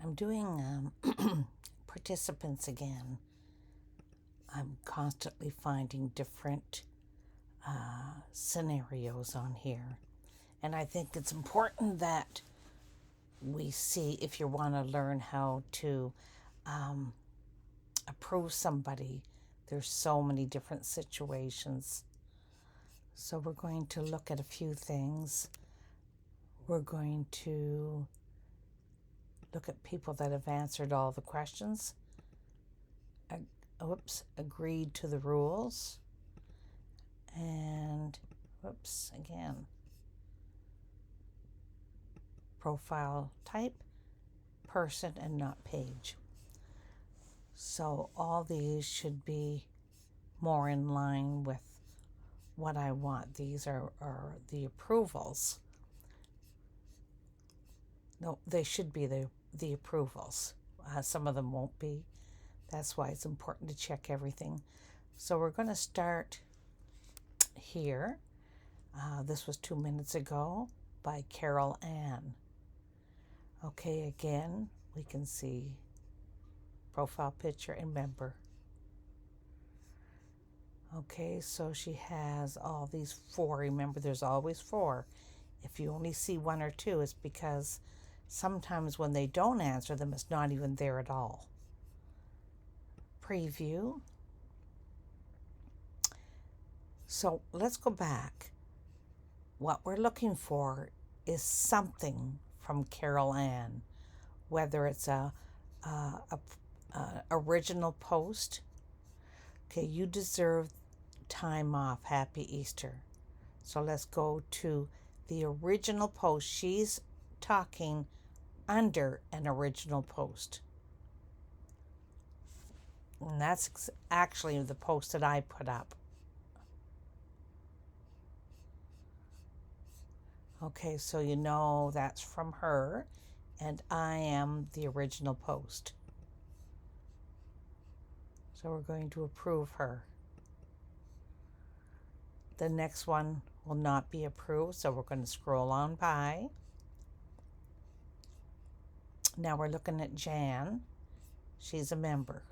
I'm doing participants again. I'm constantly finding different scenarios on here. And I think it's important that we see, if you want to learn how to approve somebody, there's so many different situations. So we're going to look at a few things. We're going to look at people that have answered all the questions. Agreed to the rules. And, again. Profile type, person, and not page. So all these should be more in line with what I want. These are the approvals. No, they should be the approvals. Some of them won't be. That's why it's important to check everything. So we're going to start here. This was 2 minutes ago by Carol Ann. Okay, again, we can see profile picture and member. Okay, so she has all these 4. Remember, there's always 4. If you only see 1 or 2, it's because sometimes when they don't answer them, it's not even there at all. Preview. So let's go back. What we're looking for is something from Carol Ann, whether it's a original post. Okay, you deserve time off. Happy Easter. So let's go to the original post. She's talking under an original post. And that's actually the post that I put up. Okay, so you know that's from her, and I am the original post. So we're going to approve her. The next one will not be approved, so we're going to scroll on by. Now we're looking at Jan. She's a member.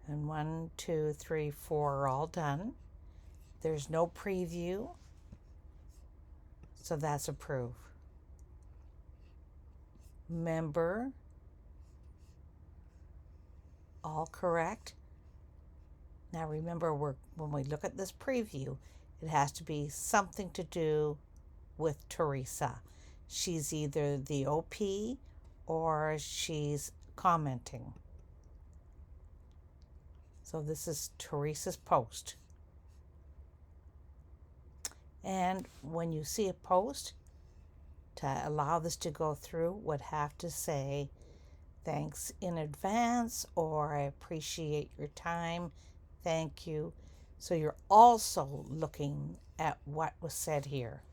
And 1, 2, 3, 4 are all done. There's no preview, so that's approved. Member, all correct. Now remember, when we look at this preview, it has to be something to do with Teresa. She's either the OP or she's commenting. So this is Teresa's post. And when you see a post, to allow this to go through, would have to say, thanks in advance, or I appreciate your time. Thank you. So you're also looking at what was said here.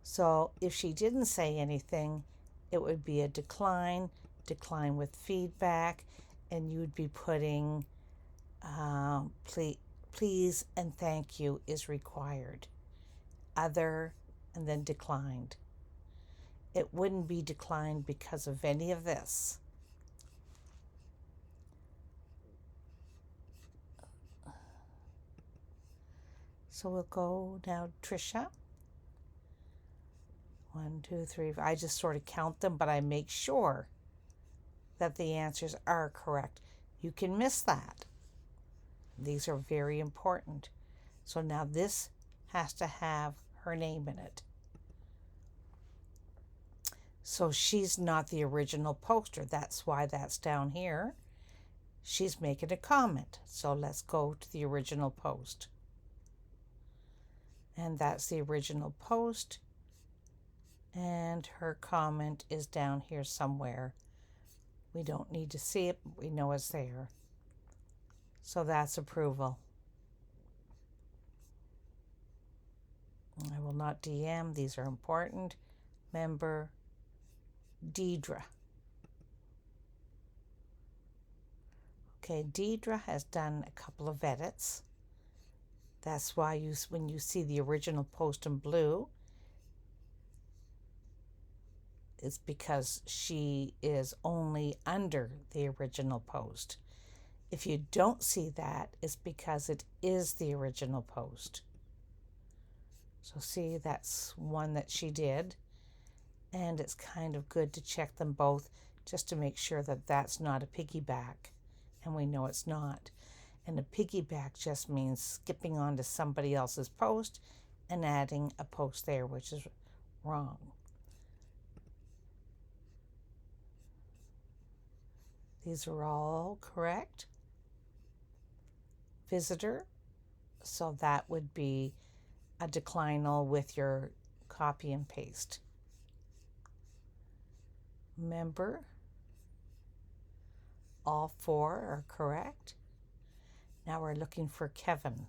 So if she didn't say anything, it would be a decline with feedback, and you'd be putting please and thank you is required. Other, and then declined. It wouldn't be declined because of any of this. So we'll go now, Trisha. 1, 2, 3. I just sort of count them, but I make sure that the answers are correct. You can miss that. These are very important. So now this has to have her name in it. So she's not the original poster. That's why that's down here. She's making a comment. So let's go to the original post. And that's the original post. And her comment is down here somewhere. We don't need to see it, but we know it's there. So that's approval. I will not DM. These are important. Member, Deidre. Okay, Deidre has done a couple of edits. That's why when you see the original post in blue, it's because she is only under the original post. If you don't see that, it's because it is the original post. So see, that's one that she did. And it's kind of good to check them both just to make sure that that's not a piggyback. And we know it's not. And a piggyback just means skipping onto somebody else's post and adding a post there, which is wrong. These are all correct. Visitor, so that would be a declinal with your copy and paste. Member, all 4 are correct. Now we're looking for Kevin.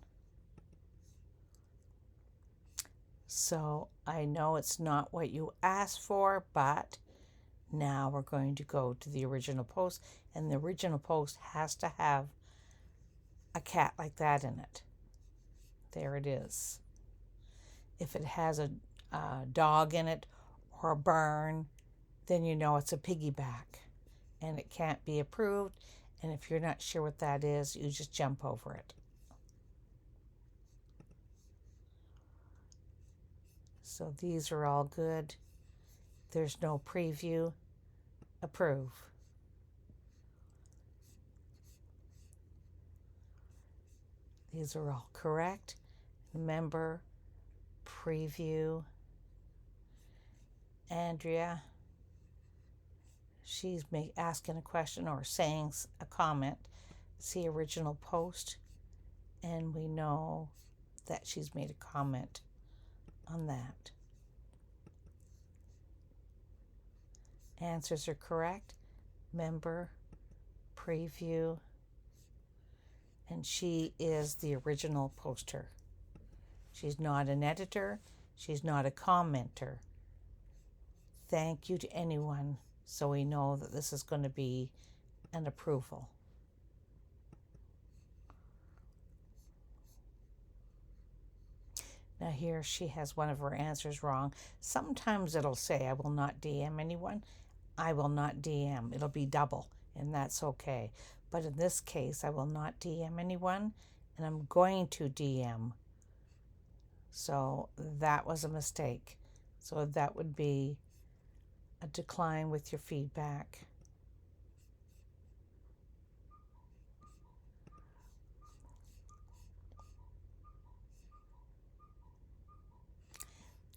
So I know it's not what you asked for, but now we're going to go to the original post, and the original post has to have a cat like that in it. There it is. If it has a dog in it or a barn, then you know it's a piggyback and it can't be approved. And if you're not sure what that is, you just jump over it. So these are all good. There's no preview. Approve. These are all correct. Member, preview. Andrea, she's asking a question or saying a comment. See original post, and we know that she's made a comment on that. Answers are correct. Member, preview, and she is the original poster. She's not an editor. She's not a commenter. Thank you to anyone, so we know that this is going to be an approval. Now here she has one of her answers wrong. Sometimes it'll say, I will not DM anyone. I will not DM. It'll be double, and that's okay. But in this case, I will not DM anyone, and I'm going to DM. So that was a mistake. So that would be a decline with your feedback.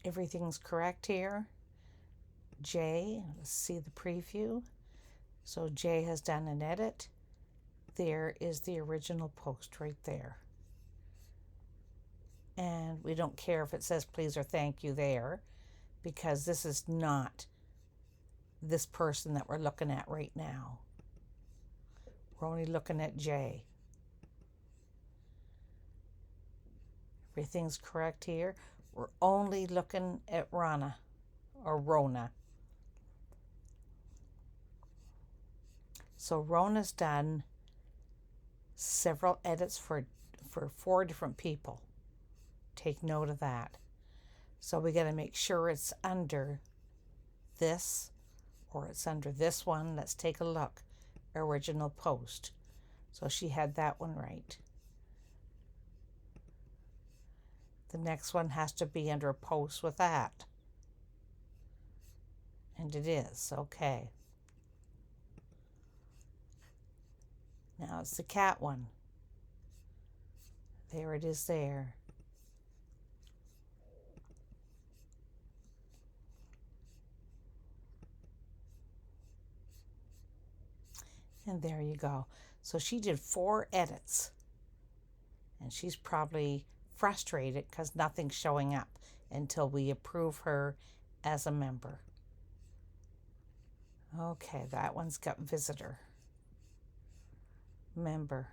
Everything's correct here. Jay, let's see the preview. So Jay has done an edit. There is the original post right there. And we don't care if it says please or thank you there, because this is not this person that we're looking at right now. We're only looking at Jay. Everything's correct here. We're only looking at Rona or Rona. So Rona's done several edits for 4 different people. Take note of that. So we got to make sure it's under this or it's under this one. Let's take a look. Original post. So she had that one right. The next one has to be under a post with that. And it is. Okay. Now it's the cat one. There it is there. And there you go. So she did 4 edits. And she's probably frustrated because nothing's showing up until we approve her as a member. Okay, that one's got visitor. Member.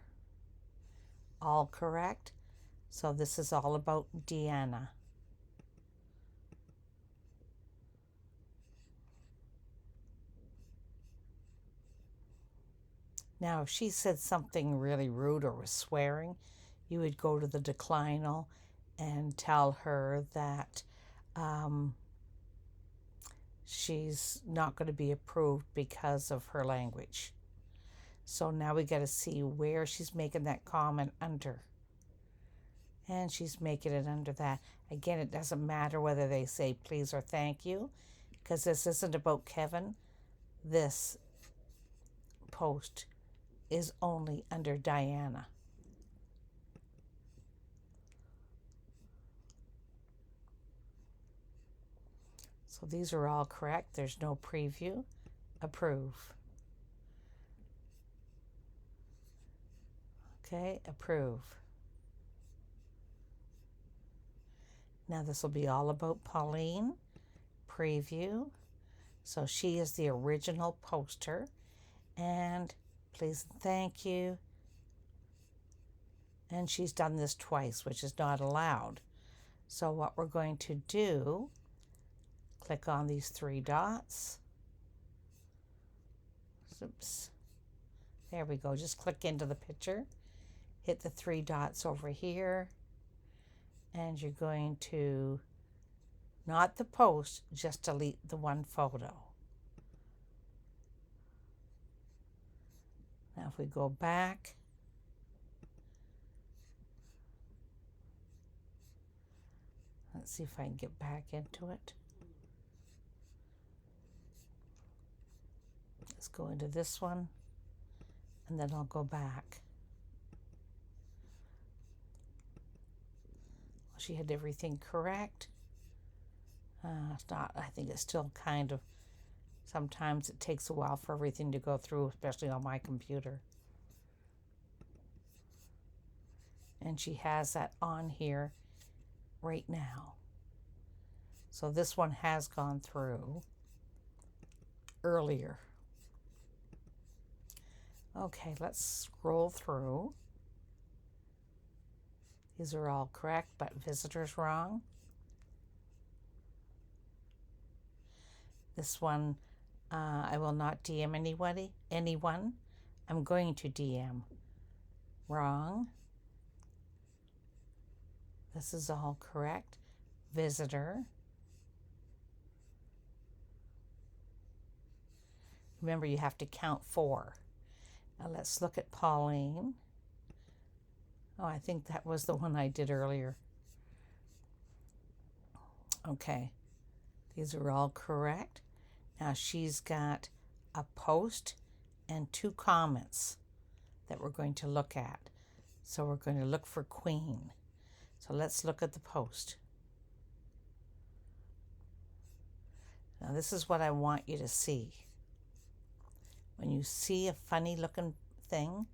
All correct. So this is all about Deanna. Now, if she said something really rude or was swearing, you would go to the declinal and tell her that she's not going to be approved because of her language. So now we got to see where she's making that comment under. And she's making it under that. Again, it doesn't matter whether they say please or thank you, because this isn't about Kevin. This post is only under Diana. So these are all correct. There's no preview. Approve. Okay, approve. Now this will be all about Pauline. Preview. So she is the original poster. And please and thank you. And she's done this twice, which is not allowed. So what we're going to do, click on these three dots. Oops. There we go. Just click into the picture. Hit the three dots over here. And you're going to, not the post, just delete the one photo. Now if we go back, let's see if I can get back into it. Let's go into this one, and then I'll go back. Well, she had everything correct. It's not, I think it's still kind of, sometimes it takes a while for everything to go through, especially on my computer. And she has that on here right now. So this one has gone through earlier. Okay, let's scroll through. These are all correct, but visitors wrong. This one, I will not DM anyone. I'm going to DM. Wrong. This is all correct. Visitor. Remember, you have to count 4. Now let's look at Pauline. Oh, I think that was the one I did earlier. Okay. These are all correct. Now she's got a post and 2 comments that we're going to look at. So we're going to look for Queen. So let's look at the post. Now this is what I want you to see. When you see a funny looking thing,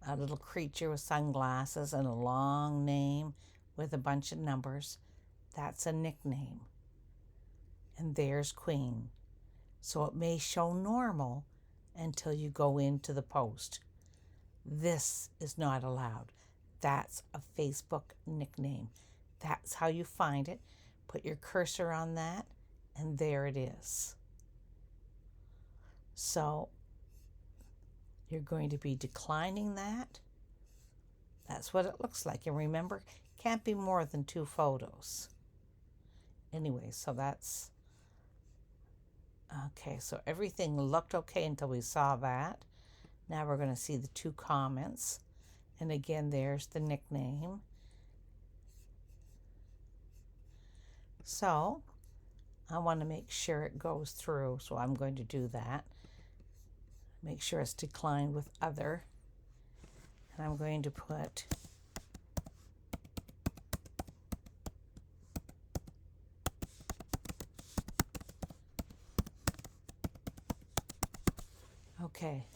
a little creature with sunglasses and a long name with a bunch of numbers, that's a nickname. And there's Queen. So it may show normal until you go into the post. This is not allowed. That's a Facebook nickname. That's how you find it. Put your cursor on that, and there it is. So you're going to be declining that. That's what it looks like. And remember, can't be more than 2 photos. Anyway, so that's okay. So everything looked okay until we saw that. Now we're going to see the 2 comments. And again, there's the nickname. So I want to make sure it goes through. So I'm going to do that. Make sure it's declined with other. And I'm going to put okay.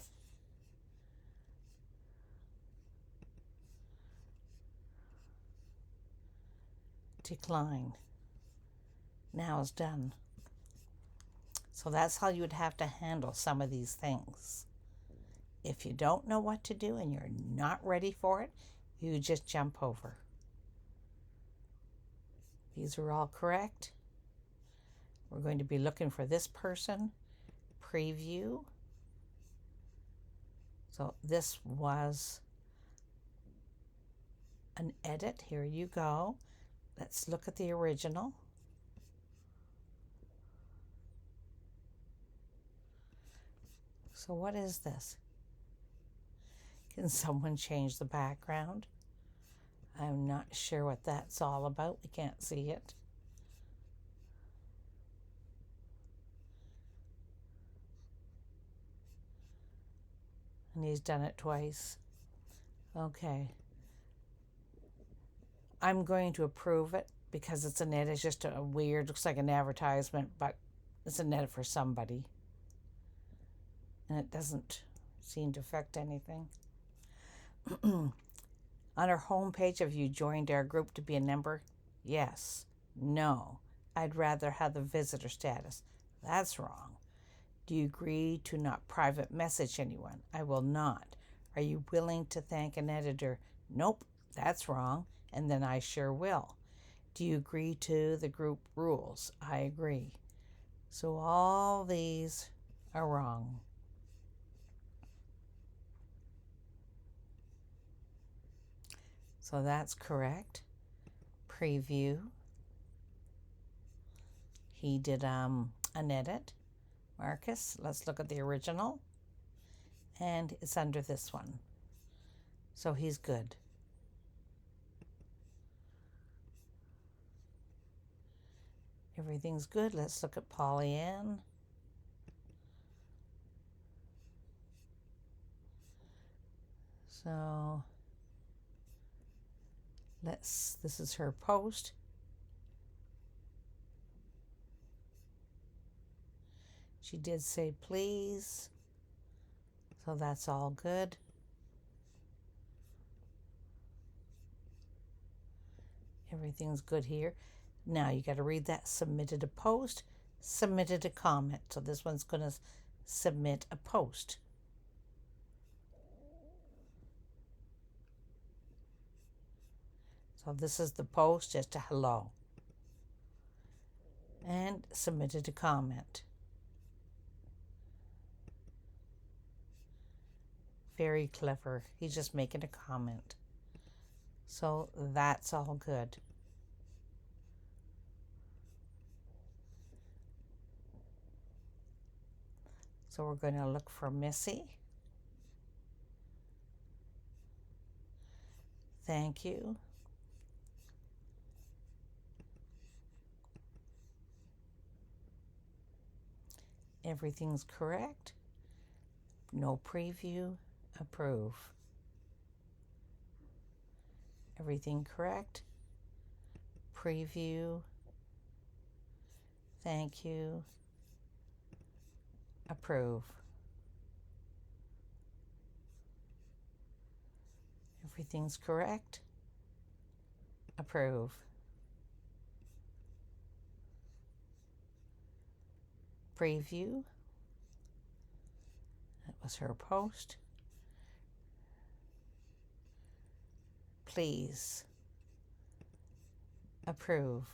Decline. Now it's done. So that's how you would have to handle some of these things. If you don't know what to do and you're not ready for it, you just jump over. These are all correct. We're going to be looking for this person. Preview. So this was an edit. Here you go. Let's look at the original. So what is this? Can someone change the background? I'm not sure what that's all about. We can't see it. And he's done it twice. Okay. I'm going to approve it because it's an edit. It's just a weird, looks like an advertisement, but it's an edit for somebody. And it doesn't seem to affect anything. On our homepage, have you joined our group to be a member? Yes. No. I'd rather have the visitor status. That's wrong. Do you agree to not private message anyone? I will not. Are you willing to thank an editor? Nope, that's wrong, and then I sure will. Do you agree to the group rules? I agree. So all these are wrong. So that's correct. Preview. He did an edit. Marcus, let's look at the original. And it's under this one. So he's good. Everything's good. Let's look at Pollyann. So this is her post. She did say please. So that's all good. Everything's good here. Now you got to read that. Submitted a post, submitted a comment. So this one's going to submit a post. So this is the post, just a hello. And submitted a comment. Very clever. He's just making a comment. So that's all good. So we're going to look for Missy. Thank you. Everything's correct. No preview. Approve. Everything correct. Preview. Thank you. Approve. Everything's correct. Approve. Preview. That was her post. Please. Approve.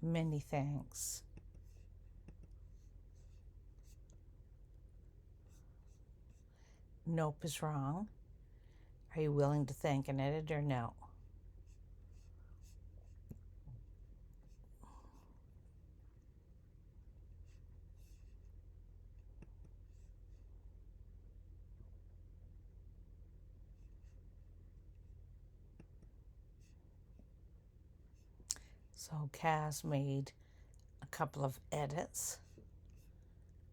Many thanks. Nope is wrong. Are you willing to thank an editor? No. So Kaz made a couple of edits.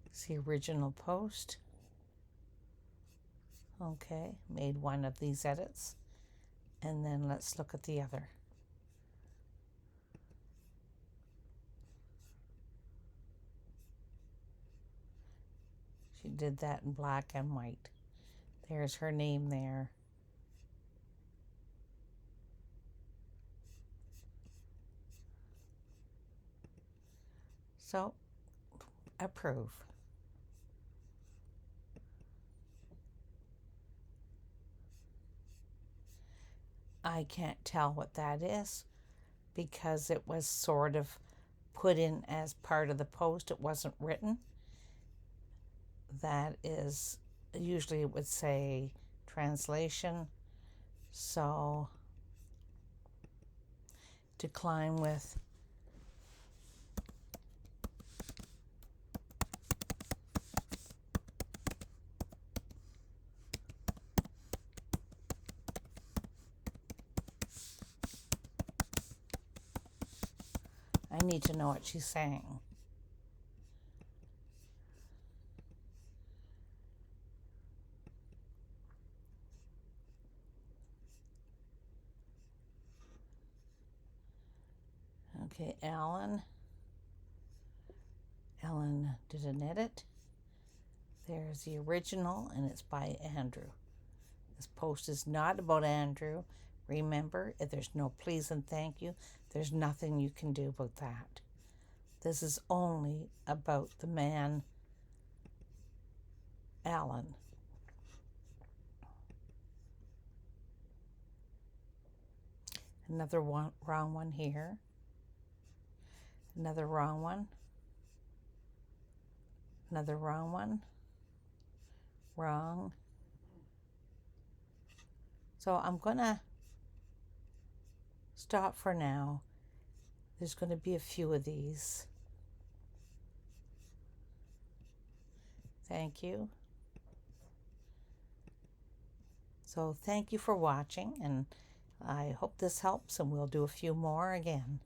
It's the original post. Okay, made one of these edits. And then let's look at the other. She did that in black and white. There's her name there. So, approve. I can't tell what that is because it was sort of put in as part of the post. It wasn't written. That is, usually it would say translation, So decline with I need to know what she's saying. Okay, Ellen did an edit. There's the original, and it's by Andrew. This post is not about Andrew. Remember, if there's no please and thank you, there's nothing you can do about that. This is only about the man, Alan. Another one, wrong one here. Another wrong one. Another wrong one. Wrong. So I'm going to stop for now. There's going to be a few of these. Thank you. So thank you for watching, and I hope this helps, and we'll do a few more again.